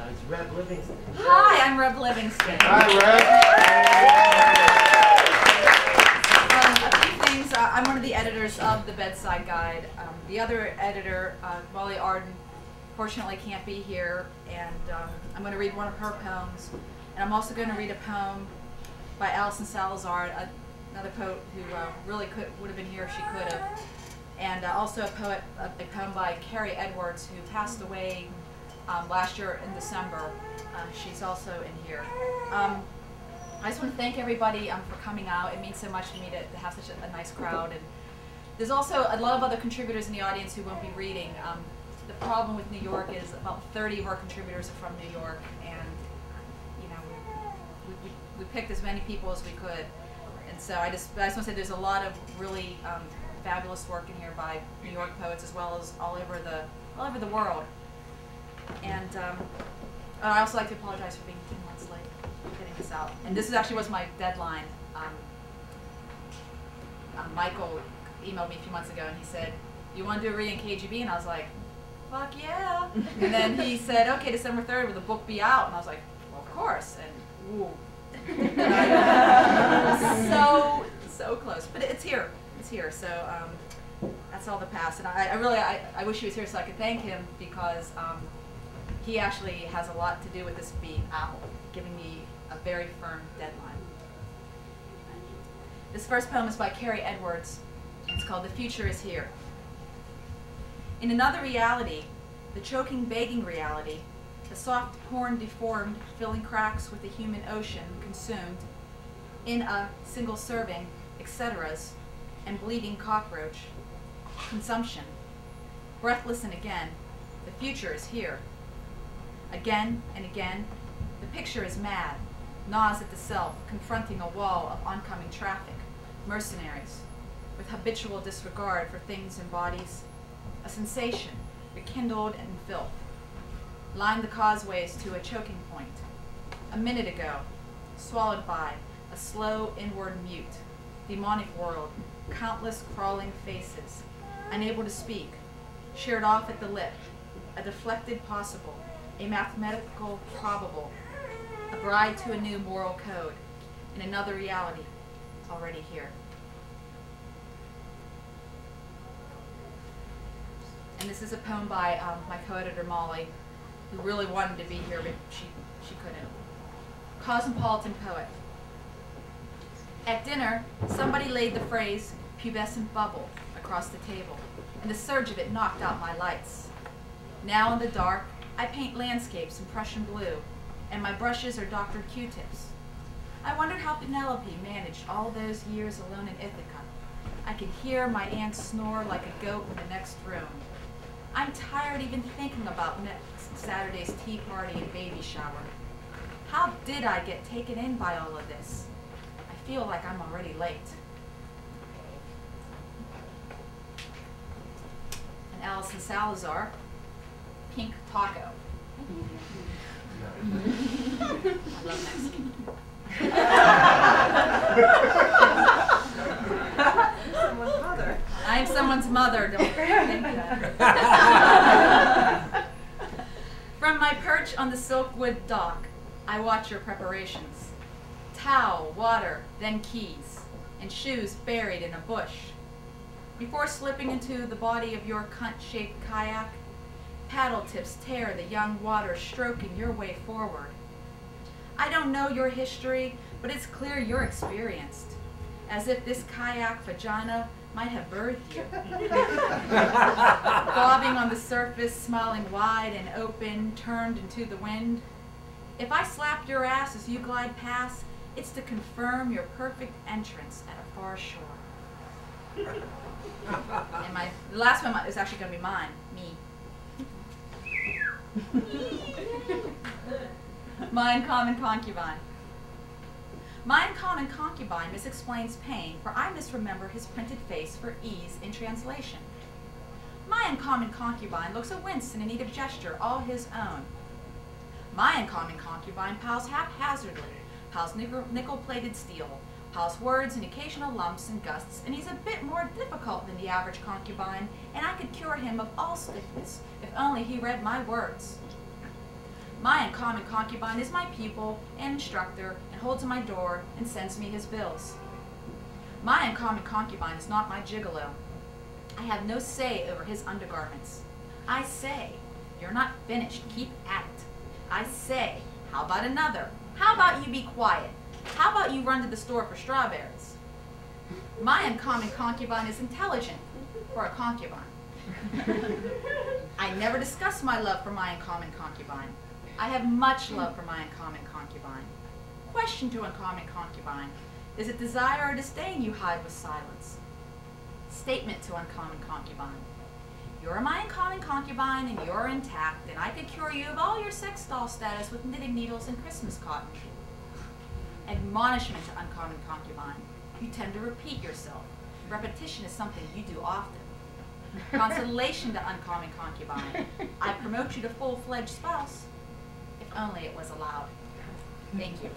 is Reb Livingston. Hi, I'm Reb Livingston. Hi, Reb. A few things. I'm one of the editors of the Bedside Guide. The other editor, Arden, fortunately can't be here, and I'm going to read one of her poems. And I'm also going to read a poem by Allyson Salazar, another poet who really would have been here if she could have. And also a poem by Kari Edwards, who passed away last year in December. She's also in here. I just want to thank everybody for coming out. It means so much to me to have such a nice crowd. And there's also a lot of other contributors in the audience who won't be reading. The problem with New York is about 30 of our contributors are from New York, and you know we picked as many people as we could. And so I just want to say there's a lot of really fabulous work in here by New York poets as well as all over the world. And I also like to apologize for being 10 months late getting this out. And this actually was my deadline. Michael emailed me a few months ago and he said, "You want to do a reading in KGB?" And I was like, "Fuck yeah!" And then he said, "Okay, December 3rd, will the book be out?" And I was like, "Well, of course." And woo. So close, but it's here. It's here. So that's all the past. And I wish he was here so I could thank him, because he actually has a lot to do with this being out, giving me a very firm deadline. This first poem is by Kari Edwards. It's called "The Future is Here." In another reality, the choking, begging reality, the soft porn deformed, filling cracks with the human ocean consumed in a single serving, etceteras, and bleeding cockroach. Consumption. Breathless and again, the future is here. Again and again, the picture is mad, gnaws at the self, confronting a wall of oncoming traffic, mercenaries, with habitual disregard for things and bodies, a sensation rekindled in filth, lined the causeways to a choking point. A minute ago, swallowed by a slow inward mute, demonic world, countless crawling faces, unable to speak, sheared off at the lip, a deflected possible, a mathematical probable, a bride to a new moral code, in another reality, already here. And this is a poem by my co-editor Molly, who really wanted to be here, but she couldn't. Cosmopolitan poet. At dinner, somebody laid the phrase "pubescent bubble" across the table, and the surge of it knocked out my lights. Now in the dark, I paint landscapes in Prussian blue, and my brushes are Dr. Q-tips. I wondered how Penelope managed all those years alone in Ithaca. I could hear my aunt snore like a goat in the next room. I'm tired even thinking about next Saturday's tea party and baby shower. How did I get taken in by all of this? I feel like I'm already late. And Allyson Salazar, Pink Taco. I love Mexican. Someone's mother. I'm someone's mother, don't think that. From my perch on the Silkwood dock, I watch your preparations. Towel, water, then keys, and shoes buried in a bush. Before slipping into the body of your cunt-shaped kayak, paddle tips tear the young water stroking your way forward. I don't know your history, but it's clear you're experienced, as if this kayak vagina might have birthed you. Bobbing on the surface, smiling wide and open, turned into the wind. If I slapped your ass as you glide past, it's to confirm your perfect entrance at a far shore. And the last one is actually going to be mine, me. Mine, common concubine. Mine, common concubine misexplains pain, for I misremember his printed face for ease in translation. My uncommon concubine looks a wince and in need of gesture all his own. My uncommon concubine piles haphazardly, piles nickel-plated steel, piles words in occasional lumps and gusts, and he's a bit more difficult than the average concubine, and I could cure him of all stiffness if only he read my words. My uncommon concubine is my pupil and instructor and holds my door and sends me his bills. My uncommon concubine is not my gigolo. I have no say over his undergarments. I say, you're not finished, keep at it. I say, how about another? How about you be quiet? How about you run to the store for strawberries? My uncommon concubine is intelligent for a concubine. I never discuss my love for my uncommon concubine. I have much love for my uncommon concubine. Question to uncommon concubine. Is it desire or disdain you hide with silence? Statement to uncommon concubine. You're my uncommon concubine and you're intact, and I could cure you of all your sex doll status with knitting needles and Christmas cotton. Admonishment to uncommon concubine. You tend to repeat yourself. Repetition is something you do often. Consolation to uncommon concubine. I promote you to full-fledged spouse, if only it was allowed. Thank you.